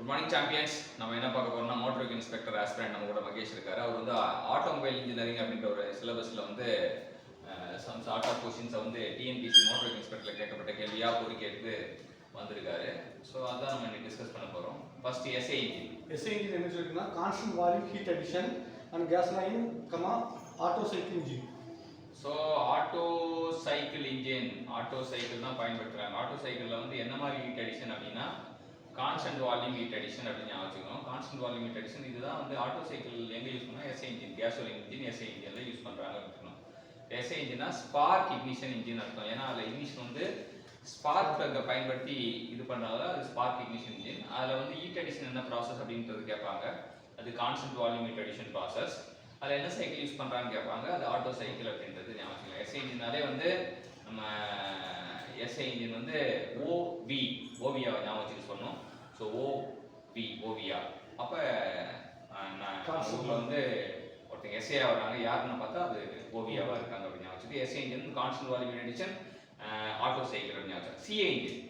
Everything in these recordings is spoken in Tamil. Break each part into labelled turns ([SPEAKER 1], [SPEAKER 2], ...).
[SPEAKER 1] Good morning champions. நம்ம என்ன பார்க்க போறோம்னா மோட்டார் வெஹிக்கிள் இன்ஸ்பெக்டர் ஆஸ்பிரண்ட் நம்ம கூட மகேஷ் இருக்காரு. அவர் வந்து ஆட்டோமொபைல் இன்ஜினியரிங் அப்படின்ற ஒரு சிலபஸ்ல வந்து சம் சார்ட் ஆஃப் கொஸ்டின்ஸை வந்து டிஎன்பிசி மோட்டார் வெஹிக்கிள் இன்ஸ்பெக்டர்ல கேட்கப்பட்ட கேள்வியா பொறுக்கி எடுத்து வந்திருக்காரு. ஸோ அதான் நம்ம இன்னைக்கு டிஸ்கஸ் பண்ண போறோம். First SI engine.
[SPEAKER 2] SI engine என்ன சொல்லிருக்குன்னா constant volume heat addition and gasoline Otto cycle engine.
[SPEAKER 1] So Otto cycle engine தான் பயன்படுத்துறாங்க. ஆட்டோ சைக்கிளில் வந்து என்ன மாதிரி ஹீட் அடிஷன் அப்படின்னா கான்ஸ்டன்ட் வால்யூம் ஹீட் அடிஷன் அப்படின்னு வச்சுக்கணும். கான்ஸ்டன்ட் வால்யூம் ஹீட் அடிஷன் இதுதான் வந்து ஆட்டோ சைக்கிள் எங்கே யூஸ் பண்ணால் SI engine, gasoline engine SI இன்ஜினில் யூஸ் பண்ணுறாங்க இருக்கணும். எஸ்ஐ இன்ஜின்னா ஸ்பார்க் இக்னிஷன் இன்ஜின் அர்த்தம். ஏன்னா அதில் இக்னிஷன் வந்து ஸ்பார்க் ப்ளக்கை பயன்படுத்தி இது பண்ணுறதால அது ஸ்பார்க் இக்னிஷன் இன்ஜின். அதில் வந்து ஹீட் அடிஷன் என்ன ப்ராசஸ் அப்படின்றது கேட்பாங்க. அது constant volume heat addition process. அதில் என்ன சைக்கிள் யூஸ் பண்ணுறான்னு கேட்பாங்க. அது ஆட்டோ சைக்கிள் அப்படின்றது ஞாபகம். எஸ்ஐ இன்ஜினாலே வந்து நம்ம எஸ்ஐ இன்ஜின் வந்து ஓவியா ஞாபகம் வச்சுட்டு சொன்னோம். ஸோ ஓவியா அப்போ ஊரில் வந்து ஒருத்தங்க எஸ்ஐ வராங்க, யாருன்னு பார்த்தா அது ஓவியாவாக இருக்காங்க அப்படின்னு வச்சுட்டு SI engine constant volume heat addition auto cycle அப்படின்னு வச்சு. CA
[SPEAKER 2] engine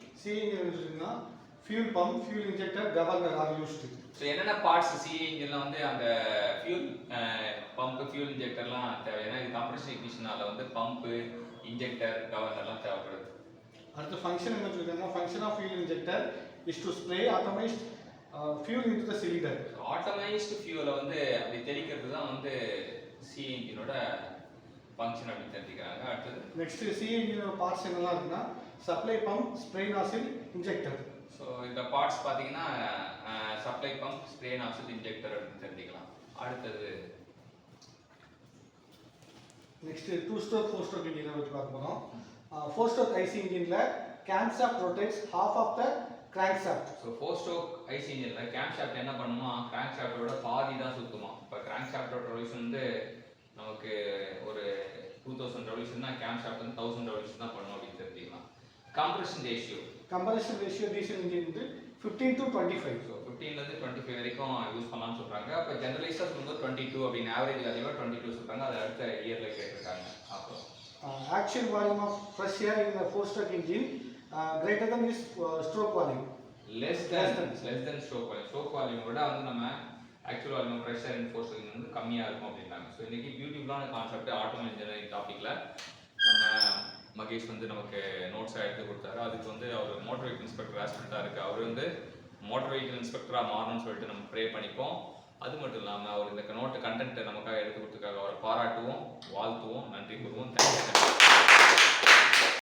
[SPEAKER 2] fuel pump, fuel injector, governor R used.
[SPEAKER 1] So என்னென்ன பார்ட்ஸ் சிஏ இன்ஜினில் வந்து அந்த ஃபியூல் பம்பு, ஃபியூல் இன்ஜெக்டர்லாம் தேவை. ஏன்னா இது கம்ப்ரஷன் இக்னிஷனால வந்து பம்பு, இன்ஜெக்டர், கவர்னர்லாம் தேவைப்படுது.
[SPEAKER 2] அடுத்த ஃபங்க்ஷன் என்ன சொல்லியிருக்காங்கன்னா function of fuel injector is to spray atomised fuel into the cylinder.
[SPEAKER 1] Atomised ஃபியூலை வந்து அப்படி தெளிக்கிறது தான் வந்து சிஏ இன்ஜினோட ஃபங்க்ஷன் அப்படின்னு தெரிஞ்சுக்கிறாங்க. அடுத்தது
[SPEAKER 2] நெக்ஸ்ட் சிஏ இன்ஜினோட பார்ட்ஸ் என்னெல்லாம் இருக்குன்னா சப்ளை பம்ப், ஸ்ப்ரே நாசில், இன்ஜெக்டர்.
[SPEAKER 1] ஸோ இந்த பார்ட்ஸ் பார்த்தீங்கன்னா சப்ளை பம்ப், ஸ்ப்ரே நாசில், இன்ஜெக்டர் அப்படின்னு தெரிஞ்சுக்கலாம். அடுத்தது
[SPEAKER 2] நெக்ஸ்ட் 2 ஸ்ட்ரோக் 4 ஸ்ட்ரோக் இன்ஜினை பற்றி பார்க்க போகிறோம். 4 ஸ்ட்ரோக் ஐசி இன்ஜினில் camshaft rotates half of the crankshaft.
[SPEAKER 1] So 4 stroke IC இன்ஜினில் கேம்ஷாஃப்ட் என்ன பண்ணுமா, கிராங்க்ஷாஃப்டோட பாதி தான் சுற்றுமா. இப்போ கிராங்க்ஷாஃப்டோட ரெவல்யூஷன் வந்து நமக்கு ஒரு 2000 ரெவல்யூஷன்னா கேம்ஷாஃப்ட் வந்து 1000 ரெவல்யூஷன் தான் பண்ணணும் அப்படின்னு தெரிஞ்சுக்கலாம். கம்ப்ரஷன் ரேஷியோ டீசல் இன்ஜின் வந்து 15 to 25. ஸோ 15லேருந்து 25 வரைக்கும் யூஸ் பண்ணலாம்னு சொல்கிறாங்க. அப்போ ஜெனரலைஸாக சொல்லும்போது 22 அப்படின்னு ஆவரேஜ் வேல்யூவாக 22 சொல்கிறாங்க. அதை அடுத்த இயரில் கேட்டிருக்காங்க. அப்புறம்
[SPEAKER 2] actual volume of fresh air in 4 stroke engine greater than is stroke volume.
[SPEAKER 1] Less than stroke volume. Stroke volume விட வந்து நம்ம actual volume fresh air in 4 stroke engine வந்து கம்மியாக இருக்கும் அப்படின்னாங்க. ஸோ இன்றைக்கி பியூட்டிஃபுல்லான கான்செப்ட் ஆட்டோமொபைல் இன்ஜினியரிங் டாப்பிக்கில் நம்ம மகேஷ் வந்து நமக்கு நோட்ஸாக எடுத்து கொடுத்தாரு. அதுக்கு வந்து அவர் மோட்டார் வெஹிக்கிள் இன்ஸ்பெக்டர் ஆஸ்பிரண்டாக இருக்குது. அவர் வந்து மோட்டார் வெஹிக்கிள் இன்ஸ்பெக்டராக மாறணும்னு சொல்லிட்டு நம்ம ப்ரே பண்ணிப்போம். அது மட்டும் இல்லாமல் அவர் இந்த நோட்டு கண்டென்ட்டை நமக்காக எடுத்து கொடுத்துக்காக அவரை பாராட்டுவோம், வாழ்த்துவோம், நன்றி கூறுவோம். தேங்க்யூ.